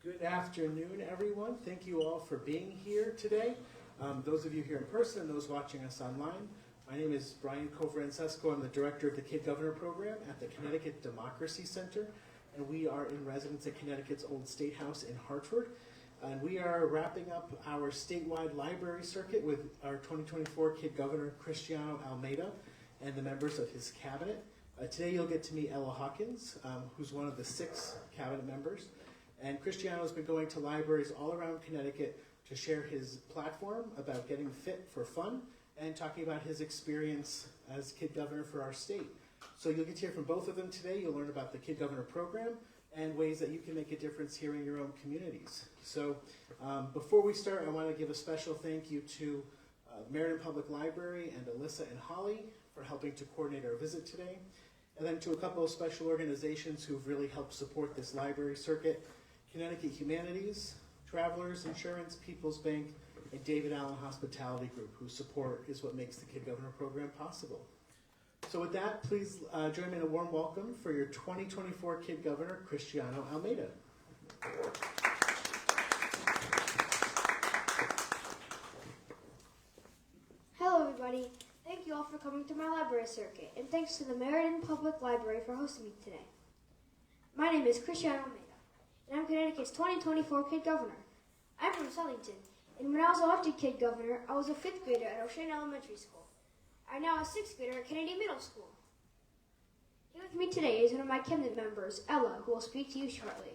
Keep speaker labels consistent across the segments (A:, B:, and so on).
A: Good afternoon, everyone. Thank you all for being here today. Those of you here in person and those watching us online. My name is Brian Coverancesco. I'm the director of the Kid Governor program at the Connecticut Democracy Center, and we are in residence at Connecticut's Old State House in Hartford. And we are wrapping up our statewide library circuit with our 2024 Kid Governor Cristiano Almeida and the members of his cabinet. Today you'll get to meet Ella Hawkins, who's one of the 6 cabinet members. And Cristiano has been going to libraries all around Connecticut to share his platform about getting fit for fun and talking about his experience as Kid Governor for our state. So you'll get to hear from both of them today. You'll learn about the Kid Governor program and ways that you can make a difference here in your own communities. So before we start, I want to give a special thank you to Meriden Public Library and Alyssa and Holly for helping to coordinate our visit today. And then to a couple of special organizations who've really helped support this library circuit: Connecticut Humanities, Travelers Insurance, People's Bank, and David Allen Hospitality Group, whose support is what makes the Kid Governor program possible. So with that, please join me in a warm welcome for your 2024 Kid Governor, Cristiano Almeida.
B: Hello everybody. Thank you all for coming to my library circuit, and thanks to the Meriden Public Library for hosting me today. My name is Cristiano Almeida, and I'm Connecticut's 2024 Kid Governor. I'm from Southington, and when I was elected Kid Governor, I was a 5th grader at O'Shea Elementary School. I'm now a 6th grader at Kennedy Middle School. Here with me today is one of my cabinet members, Ella, who will speak to you shortly.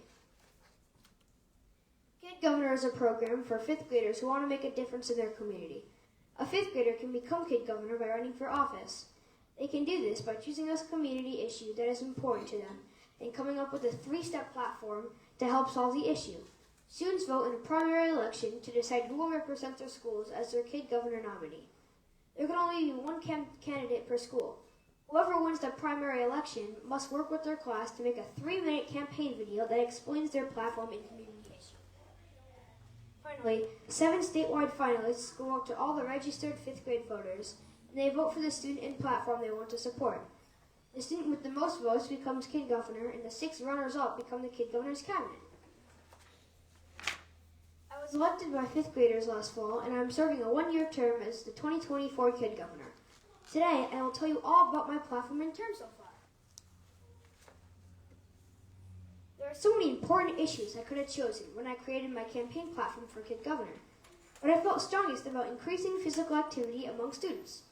B: Kid Governor is a program for 5th graders who want to make a difference in their community. A 5th grader can become Kid Governor by running for office. They can do this by choosing a community issue that is important to them and coming up with a 3-step platform to help solve the issue. Students vote in a primary election to decide who will represent their schools as their Kid Governor nominee. There can only be one candidate per school. Whoever wins the primary election must work with their class to make a 3-minute campaign video that explains their platform and community issue. Finally, 7 statewide finalists go up to all the registered 5th grade voters, and they vote for the student and platform they want to support. The student with the most votes becomes Kid Governor, and the 6 runners-up become the Kid Governor's cabinet. I was elected by 5th graders last fall, and I'm serving a 1-year term as the 2024 Kid Governor. Today, I will tell you all about my platform and term so far. There are so many important issues I could have chosen when I created my campaign platform for Kid Governor, but I felt strongest about increasing physical activity among students.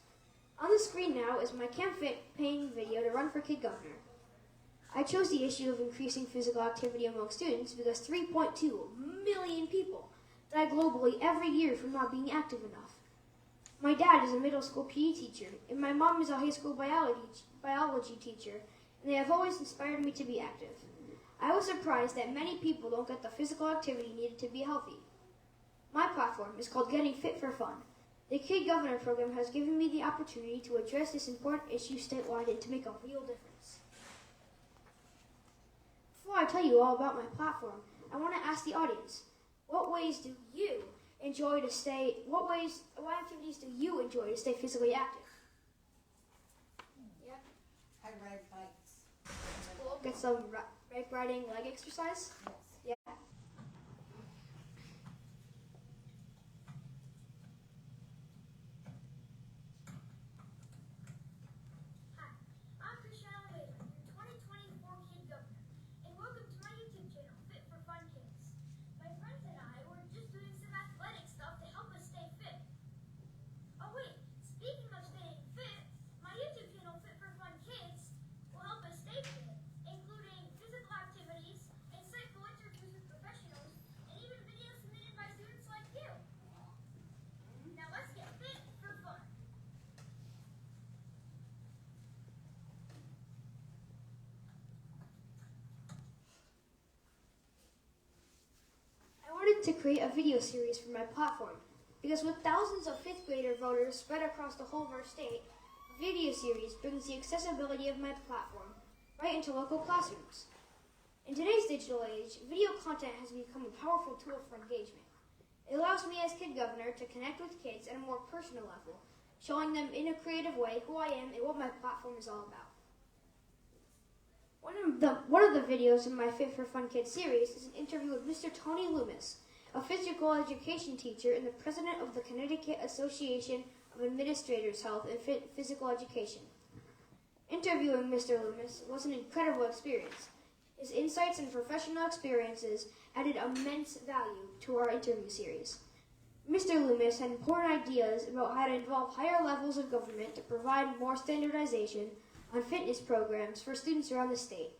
B: On the screen now is my campaign video to run for Kid Governor. I chose the issue of increasing physical activity among students because 3.2 million people die globally every year from not being active enough. My dad is a middle school PE teacher, and my mom is a high school biology teacher, and they have always inspired me to be active. I was surprised that many people don't get the physical activity needed to be healthy. My platform is called Getting Fit for Fun. The Kid Governor program has given me the opportunity to address this important issue statewide and to make a real difference. Before I tell you all about my platform, I want to ask the audience, what activities do you enjoy to stay physically active? Yeah?
C: I ride bikes.
B: We'll get some bike riding leg exercise?
C: Yes.
B: Yeah.
D: Hi, I'm Cristiano Almeida, your 2024 Kid Governor, and welcome to my YouTube channel, Fit for Fun Kids. My friends and I were just doing some athletic stuff to help us stay fit. Oh wait, speaking of staying fit, my YouTube channel, Fit for Fun Kids, will help us stay fit, including physical activities, insightful interviews with professionals, and even videos submitted by students like you. Now let's get fit for fun.
B: I wanted to create a video series for my platform because with thousands of 5th grader voters spread across the whole of our state, a video series brings the accessibility of my platform right into local classrooms. In today's digital age, video content has become a powerful tool for engagement. It allows me as Kid Governor to connect with kids at a more personal level, showing them in a creative way who I am and what my platform is all about. One of the videos in my Fit for Fun Kids series is an interview with Mr. Tony Loomis, a physical education teacher and the president of the Connecticut Association of Administrators Health and Physical Education. Interviewing Mr. Loomis was an incredible experience. His insights and professional experiences added immense value to our interview series. Mr. Loomis had important ideas about how to involve higher levels of government to provide more standardization on fitness programs for students around the state.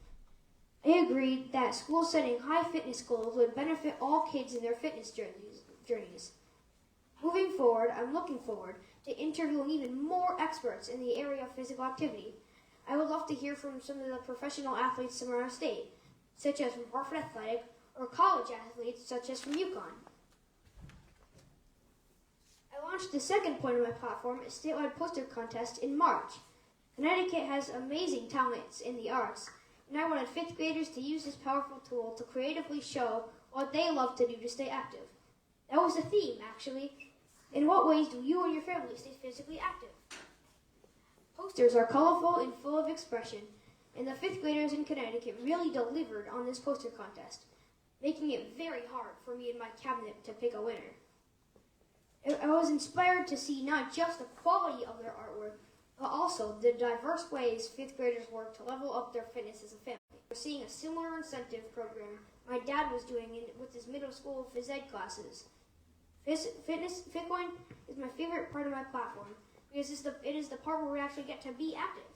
B: I agreed that schools setting high fitness goals would benefit all kids in their fitness journeys. Moving forward, I'm looking forward to interviewing even more experts in the area of physical activity. I would love to hear from some of the professional athletes from our state, such as from Hartford Athletic, or college athletes, such as from UConn. I launched the second point of my platform, a statewide poster contest, in March. Connecticut has amazing talents in the arts, and I wanted 5th graders to use this powerful tool to creatively show what they love to do to stay active. That was the theme, actually. In what ways do you and your family stay physically active? Posters are colorful and full of expression, and the 5th graders in Connecticut really delivered on this poster contest, making it very hard for me and my cabinet to pick a winner. I was inspired to see not just the quality of their artwork, but also the diverse ways 5th graders work to level up their fitness as a family. We're seeing a similar incentive program my dad was doing with his middle school phys ed classes. Fitcoin is my favorite part of my platform because it is the part where we actually get to be active.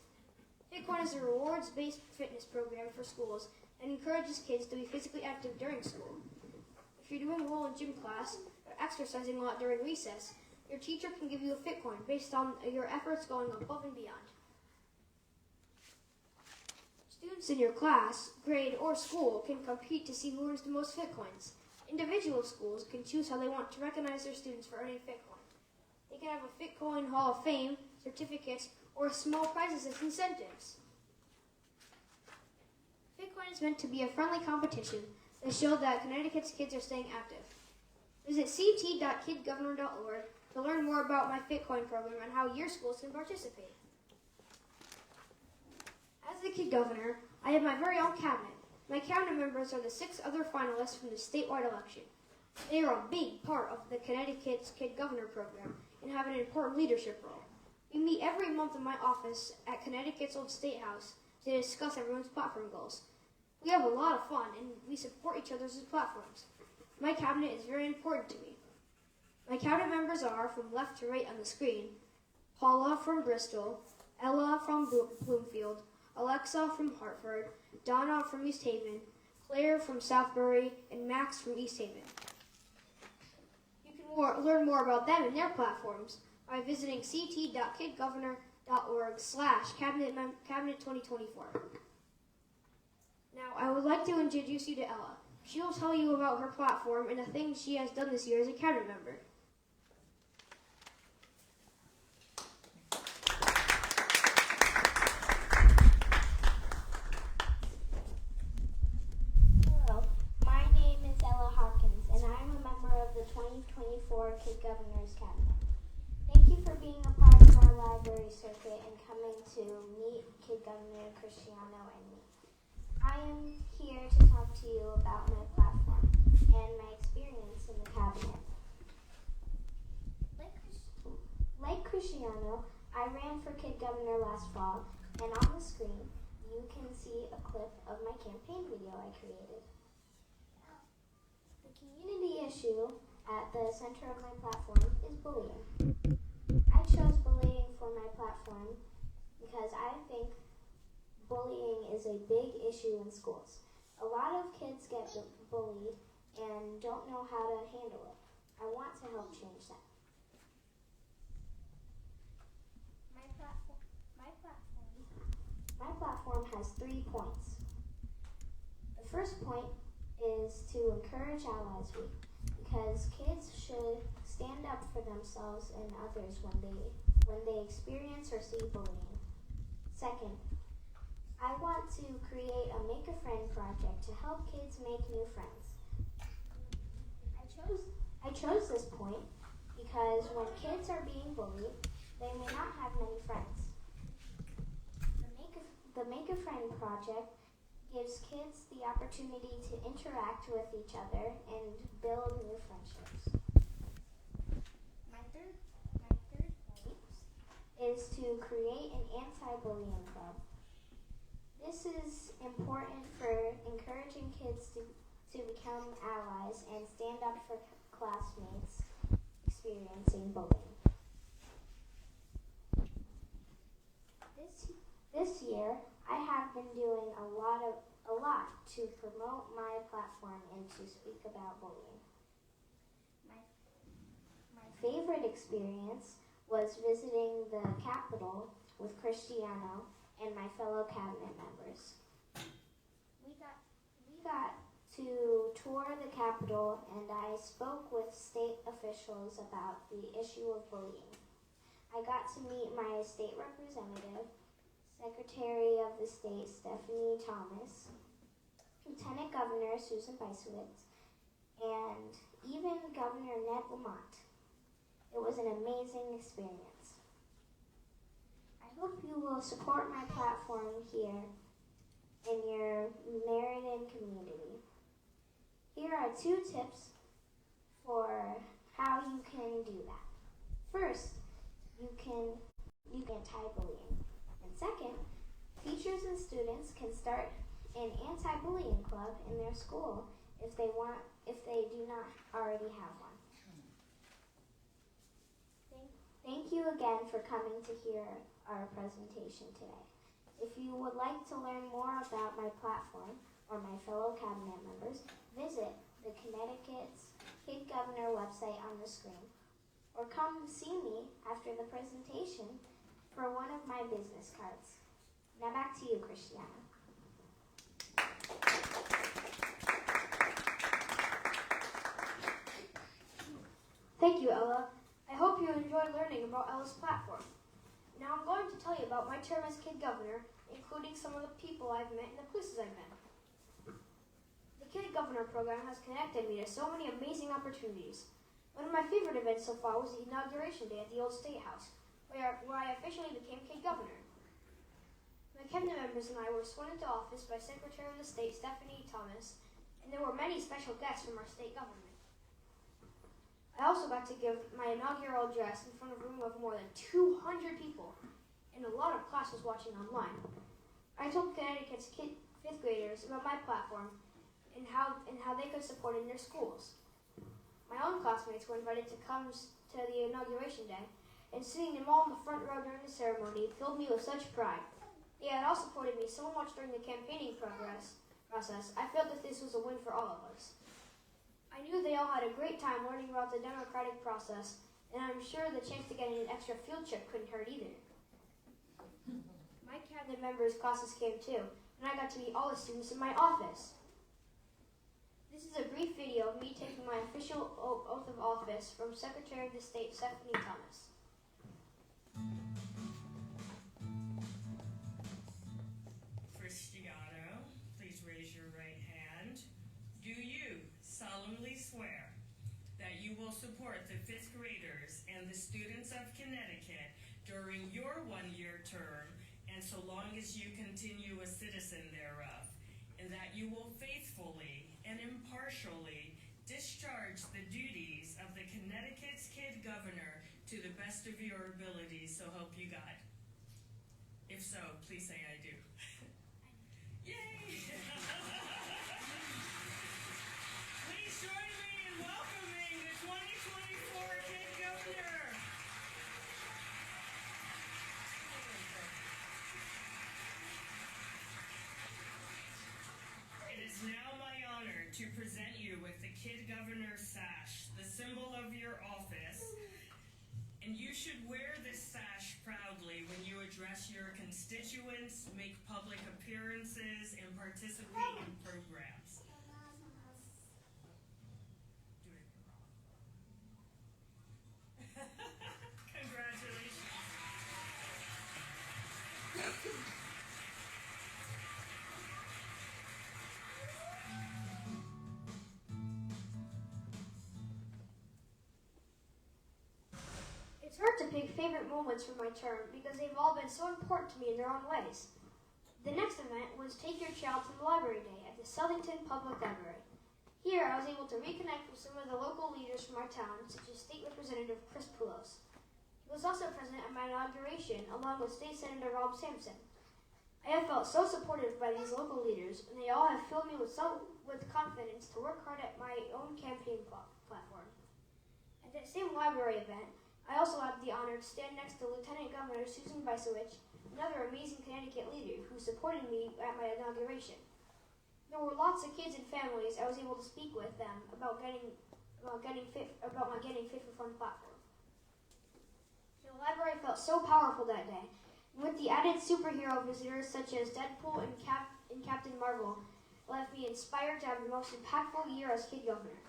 B: Fitcoin is a rewards-based fitness program for schools and encourages kids to be physically active during school. If you're doing well in gym class or exercising a lot during recess, your teacher can give you a Fitcoin based on your efforts going above and beyond. Students in your class, grade, or school can compete to see who earns the most Fitcoins. Individual schools can choose how they want to recognize their students for earning Fitcoin. They can have a Fitcoin Hall of Fame, certificates, or small prizes as incentives. Fitcoin is meant to be a friendly competition that shows that Connecticut's kids are staying active. Visit ct.kidgovernor.org to learn more about my Fitcoin program and how your schools can participate. As the Kid Governor, I have my very own cabinet. My cabinet members are the 6 other finalists from the statewide election. They are a big part of the Connecticut's Kid Governor program and have an important leadership role. We meet every month in my office at Connecticut's Old State House to discuss everyone's platform goals. We have a lot of fun and we support each other's platforms. My cabinet is very important to me. My cabinet members are, from left to right on the screen, Paula from Bristol, Ella from Bloomfield, Alexa from Hartford, Donna from East Haven, Claire from Southbury, and Max from East Haven. You can learn more about them and their platforms by visiting ct.kidgovernor.org/cabinet 2024. Now, I would like to introduce you to Ella. She will tell you about her platform and the things she has done this year as a cabinet member.
E: Hello, my name is Ella Hawkins, and I'm a member of the 2024 Kid Governor's Cabinet. Thank you for being a part of our library circuit and coming to meet Kid Governor Cristiano and me. I am here to talk to you about my platform and my experience in the cabinet. Like Cristiano, I ran for Kid Governor last fall, and on the screen, you can see a clip of my campaign video I created. The community issue at the center of my platform is bullying. I chose bullying for my platform because I think bullying is a big issue in schools. A lot of kids get bullied and don't know how to handle it. I want to help change that. My platform has 3 points. The first point is to encourage Allies Week, because kids should stand up for themselves and others when they experience or see bullying. Second, I want to create a Make a Friend project to help kids make new friends. I chose this point because when kids are being bullied, they may not have many friends. The Make a Friend project gives kids the opportunity to interact with each other and build new friendships. My third point is to create an anti-bullying club. This is important for encouraging kids to become allies and stand up for classmates experiencing bullying. This year, I have been doing a lot to promote my platform and to speak about bullying. My favorite experience was visiting the Capitol with Cristiano and my fellow cabinet members. We got to tour the Capitol, and I spoke with state officials about the issue of bullying. I got to meet my state representative, Secretary of the State Stephanie Thomas, Lieutenant Governor Susan Bysewitz, and even Governor Ned Lamont. It was an amazing experience. I hope you will support my platform here in your Meriden community. Here are 2 tips for how you can do that. First, you can anti-bullying. And second, teachers and students can start an anti-bullying club in their school if they do not already have one. Thank you again for coming to hear our presentation today. If you would like to learn more about my platform or my fellow cabinet members, visit the Connecticut's Kid Governor website on the screen, or come see me after the presentation for one of my business cards. Now back to you, Cristiano.
B: Thank you, Ella. I hope you enjoyed learning about Ella's platform. Now I'm going to tell you about my term as Kid Governor, including some of the people I've met and the places I've been. The Kid Governor program has connected me to so many amazing opportunities. One of my favorite events so far was the inauguration day at the old State House, where I officially became Kid Governor. My cabinet members and I were sworn into office by Secretary of the State Stephanie Thomas, and there were many special guests from our state government. I also got to give my inaugural address in front of a room of more than 200 people and a lot of classes watching online. I told Connecticut's 5th graders about my platform and how they could support it in their schools. My own classmates were invited to come to the inauguration day, and seeing them all in the front row during the ceremony filled me with such pride. They had all supported me so much during the campaigning process, I felt that this was a win for all of us. I knew they all had a great time learning about the democratic process, and I'm sure the chance to get an extra field trip couldn't hurt either. My cabinet members' classes came too, and I got to meet all the students in my office. This is a brief video of me taking my official oath of office from Secretary of the State Stephanie Thomas.
F: Cristiano, please raise your right hand. Do you solemnly swear that you will support the 5th graders and the students of Connecticut during your 1-year term and so long as you continue a citizen thereof, and that you will faithfully and impartially discharge the duties of the Connecticut's Kid Governor to the best of your abilities, so help you God? If so, please say I do. Yay! Please join me in welcoming the 2024 Kid Governor. It is now my honor to present you with the Kid Governor sash, the symbol of your office. And you should wear this sash proudly when you address your constituents, make public appearances, and participate in programs. Do it wrong. Congratulations.
B: It's hard to pick favorite moments from my term because they've all been so important to me in their own ways. The next event was Take Your Child to the Library Day at the Meriden Public Library. Here, I was able to reconnect with some of the local leaders from our town, such as State Representative Chris Poulos. He was also present at my inauguration, along with State Senator Rob Sampson. I have felt so supported by these local leaders, and they all have filled me with confidence to work hard at my own campaign platform. At that same library event, I also had the honor to stand next to Lieutenant Governor Susan Bicewicz, another amazing Connecticut leader who supported me at my inauguration. There were lots of kids and families I was able to speak with them about my Getting Fit for Fun platform. The library felt so powerful that day, and with the added superhero visitors such as Deadpool and Captain Marvel, it left me inspired to have the most impactful year as Kid Governor.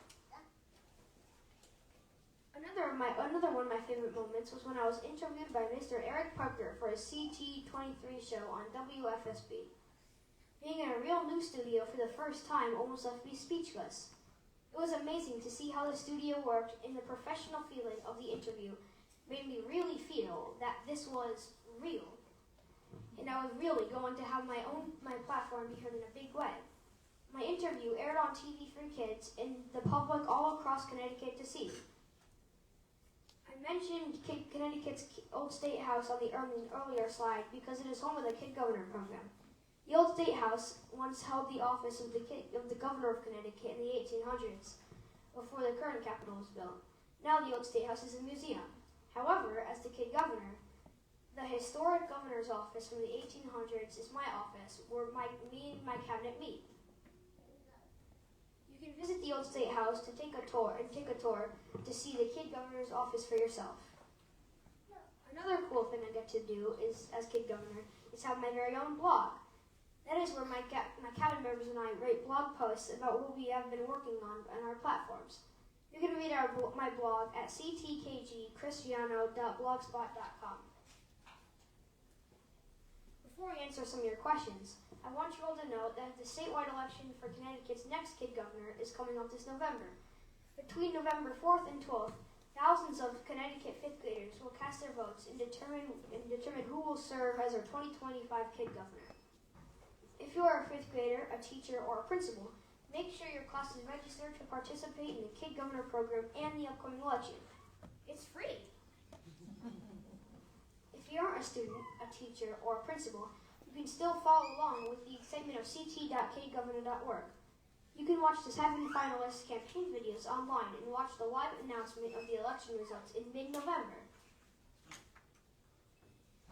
B: Another one of my favorite moments was when I was interviewed by Mr. Eric Parker for his CT 23 show on WFSB. Being in a real news studio for the first time almost left me speechless. It was amazing to see how the studio worked, and the professional feeling of the interview made me really feel that this was real. And I was really going to have my platform be heard in a big way. My interview aired on TV for kids and the public all across Connecticut to see. I mentioned Connecticut's Old State House on the earlier slide because it is home of the Kid Governor program. The Old State House once held the office of the Governor of Connecticut in the 1800s, before the current capital was built. Now the Old State House is a museum. However, as the Kid Governor, the historic Governor's office from the 1800s is my office, where me and my cabinet meet. You can visit the Old State House to take a tour to see the Kid Governor's office for yourself. Another cool thing I get to do is, as Kid Governor, is have my very own blog. That is where my cabinet members and I write blog posts about what we have been working on our platforms. You can read my blog at ctkgcristiano.blogspot.com. Before we answer some of your questions, I want you all to know that the statewide election for Connecticut's next Kid Governor is coming up this November. Between November 4th and 12th, thousands of Connecticut 5th graders will cast their votes and determine who will serve as our 2025 Kid Governor. If you are a 5th grader, a teacher, or a principal, make sure your class is registered to participate in the Kid Governor program and the upcoming election. It's free. If you aren't a student, a teacher, or a principal, you can still follow along with the excitement of ct.kgovernor.org. You can watch the 7 finalists' campaign videos online and watch the live announcement of the election results in mid-November.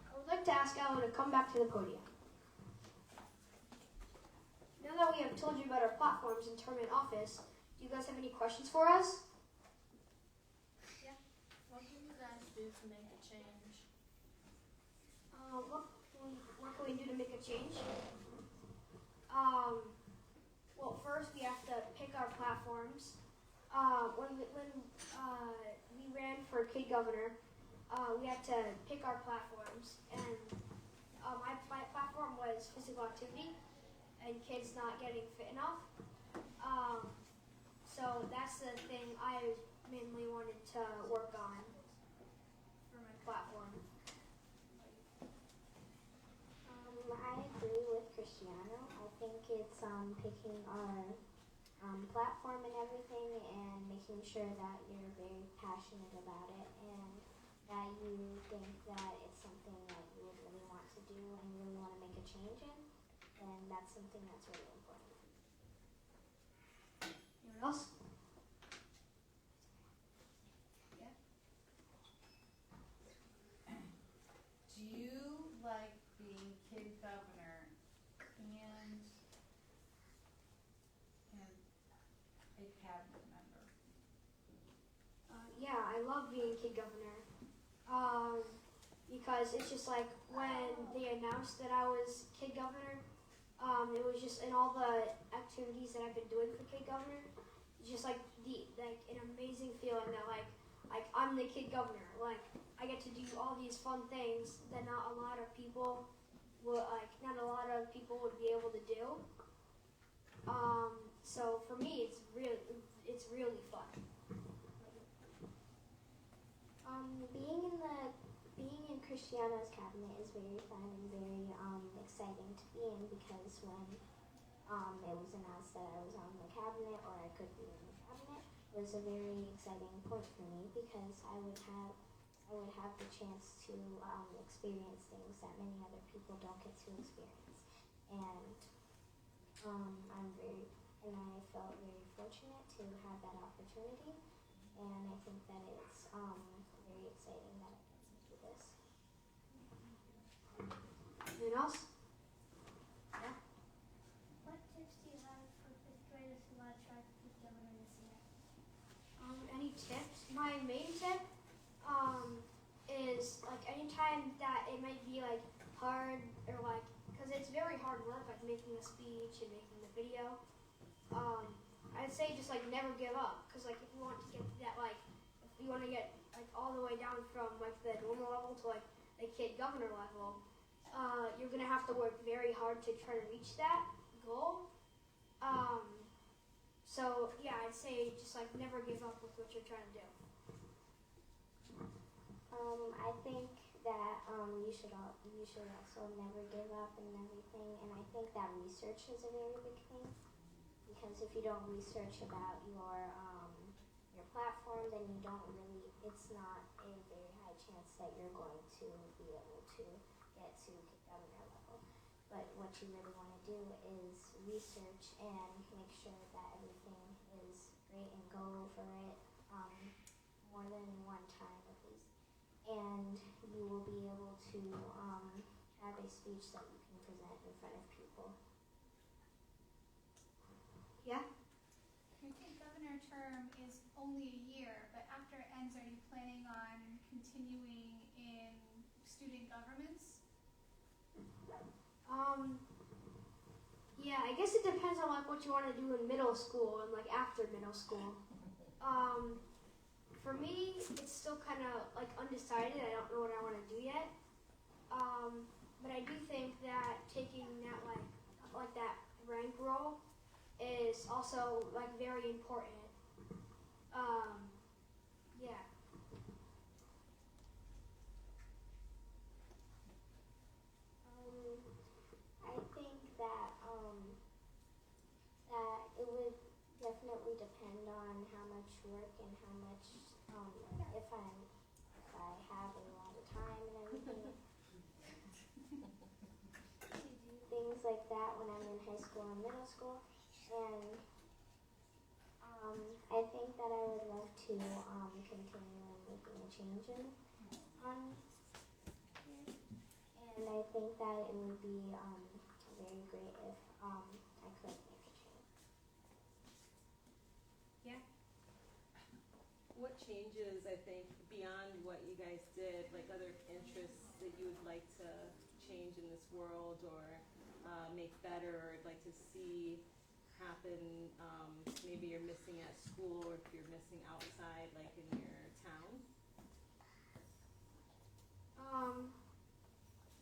B: I would like to ask Ellen to come back to the podium. Now that we have told you about our platforms and term in office, do you guys have any questions for us?
C: Yeah. What can you guys do to make a change?
B: What can we do to make a change? Well, first we have to pick our platforms. When we ran for Kid Governor, we had to pick our platforms, and my platform was physical activity and kids not getting fit enough. So that's the thing I mainly wanted to work on for my platform.
E: I agree with Cristiano. I think it's picking our platform and everything, and making sure that you're very passionate about it, and that you think that it's something that you would really want to do and really want to make a change in, then that's something that's really important.
B: Anyone else?
C: Yeah. Do you like being Kid Governor and a cabinet member?
B: Yeah, I love being Kid Governor. Because it's just like when they announced that I was Kid Governor, it was just in all the activities that I've been doing for Kid Governor, it's just like an amazing feeling that like I'm the Kid Governor. Like I get to do all these fun things that not a lot of people would be able to do. So for me, it's really fun.
E: Being in Cristiano's cabinet is very fun and very exciting to be in because when it was announced that I was on the cabinet or I could be in the cabinet, it was a very exciting point for me because I would have the chance to experience things that many other people don't get to experience, and I felt very fortunate to have that opportunity, and I think that it's very exciting that I get to do this.
B: Anyone else?
D: What tips do you have for fifth graders who want to try for Kid Governor this year?
B: Any tips? My main tip is like anytime that it might be like hard or like because it's very hard work like making a speech and making the video. I'd say just like never give up because like if you want to get that like if you want to get like all the way down from like the normal level to like the Kid Governor level, you're gonna have to work very hard to try to reach that goal. So yeah, I'd say just like never give up with what you're trying to do.
E: I think that you should also never give up and everything, and I think that research is a very big thing because if you don't research about your platform, then it's not a very high chance that you're going to be able to get to governor level. But what you really want to do is research and make sure that everything is great and go over it more than one time at least. And you will be able to have a speech that you can present in front of people.
B: Yeah?
G: Your Kid Governor term is only a year, but after it ends, are you planning on continuing in student governments?
B: Yeah, I guess it depends on like what you want to do in middle school and like after middle school. For me, it's still kind of like undecided. I don't know what I want to do yet. But I do think that taking that like that rank role is also like very important. Yeah.
E: I think that that it would definitely depend on how much work and how much if I have a lot of time and everything to do things like that when I'm in high school and middle school, and I think that I would love to continue making a change in here, and I think that it would be very great if I could make a change.
B: Yeah.
H: What changes, I think, beyond what you guys did, like other interests that you would like to change in this world or make better or like to see happen, maybe you're missing at school or if you're missing outside, like in your town?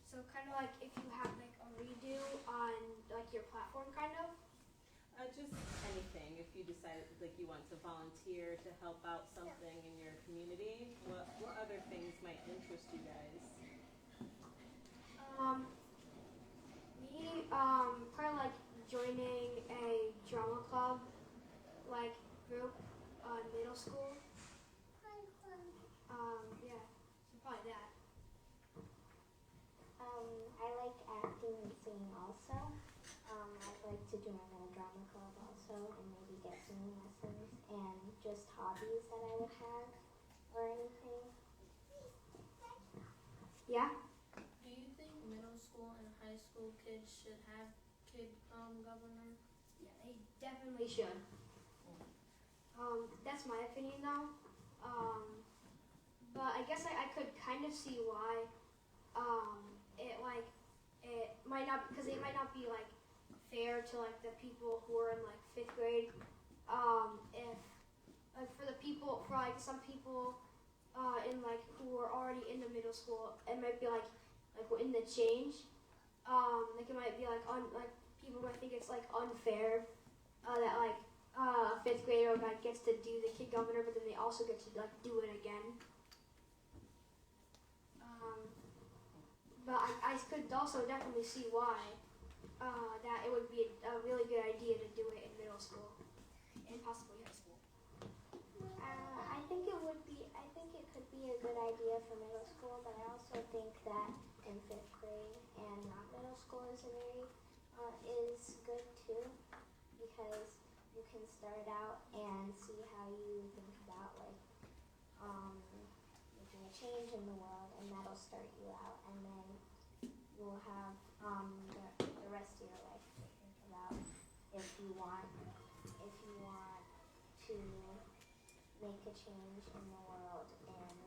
B: So kind of like if you have like a redo on like your platform kind of.
H: Just anything. If you decide like you want to volunteer to help out something in your community, what other things might interest you guys?
B: Me, probably like joining a drama club, like group, middle school. Yeah, so probably that.
E: I like acting and singing also. I'd like to join a drama club also and maybe get singing lessons and just hobbies that I would have or anything.
B: Yeah?
C: Do you think middle school and high school kids should have Kid Governor?
B: Yeah, they definitely should. That's my opinion though. But I guess I could kind of see why it might not, because it might not be like fair to like the people who are in like 5th grade. If like for like some people in like who are already in the middle school, it might be like in the change. Like it might be like people might think it's like unfair that like a 5th grader like gets to do the Kid Governor, but then they also get to like do it again. but I could also definitely see why that it would be a really good idea to do it in middle school and possibly high school.
E: I think it would be. I think it could be a good idea for middle school, but I also think that in 5th grade and not middle school is good too, because you can start out and see how you think about making a change in the world, and that'll start you out, and then you'll have the rest of your life to think about if you want to make a change in the world, and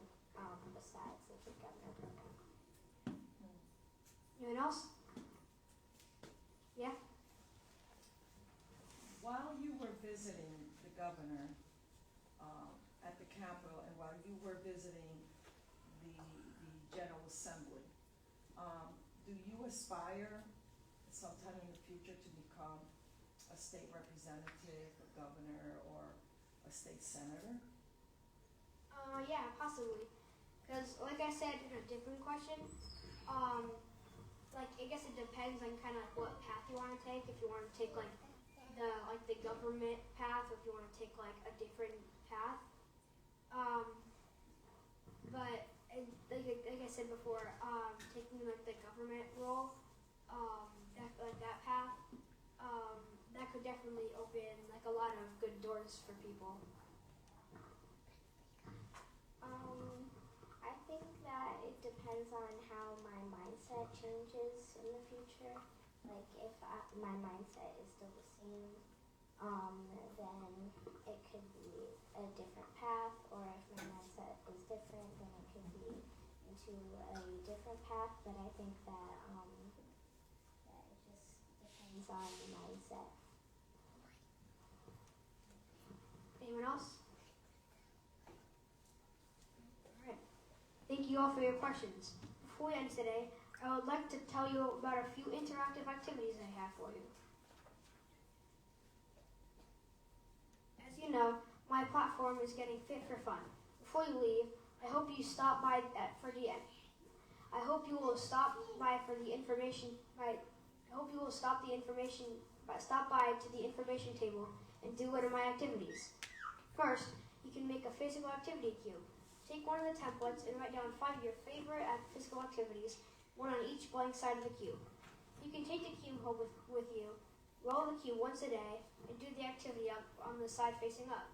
E: besides the Kid Governor program.
B: Anyone else? Yeah?
I: While you were visiting the governor at the Capitol, and while you were visiting the General Assembly, do you aspire sometime in the future to become a state representative, a governor, or a state senator?
B: Yeah, possibly. Because, like I said in a different question, I guess it depends on kind of what path you want to take. If you want to take the government path, or if you want to take like a different path. But like I said before, taking like the government role, that path, that could definitely open like a lot of good doors for people.
E: I think that it depends on how my mindset changes in the future. Like if my mindset is still the same, then it could be a different path, or if my mindset is different, then it could be into a different path. But I think that it just depends on the mindset.
B: Anyone else? Alright. Thank you all for your questions. Before we end today, I would like to tell you about a few interactive activities I have for you. As you know, my platform is getting fit for fun. Before you leave, I hope you stop by for the end. I hope you will stop by for the information. I hope you will stop by to the information table and do one of my activities. First, you can make a physical activity cube. Take one of the templates and write down 5 of your favorite physical activities, one on each blank side of the cube. You can take the cube home with you, roll the cube once a day, and do the activity on the side facing up.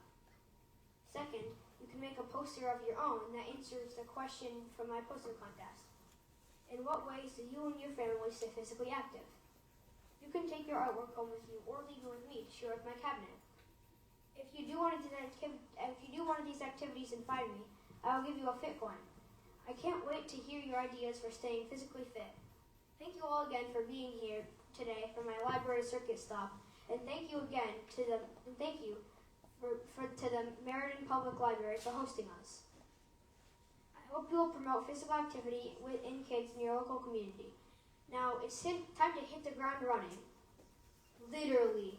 B: Second, you can make a poster of your own that answers the question from my poster contest. In what ways do you and your family stay physically active? You can take your artwork home with you or leave it with me to share with my cabinet. If you do one of these activities and find me, I will give you a fit coin. I can't wait to hear your ideas for staying physically fit. Thank you all again for being here today for my library circuit stop, and thank you again to the Meriden Public Library for hosting us. I hope you will promote physical activity within kids in your local community. Now it's time to hit the ground running. Literally.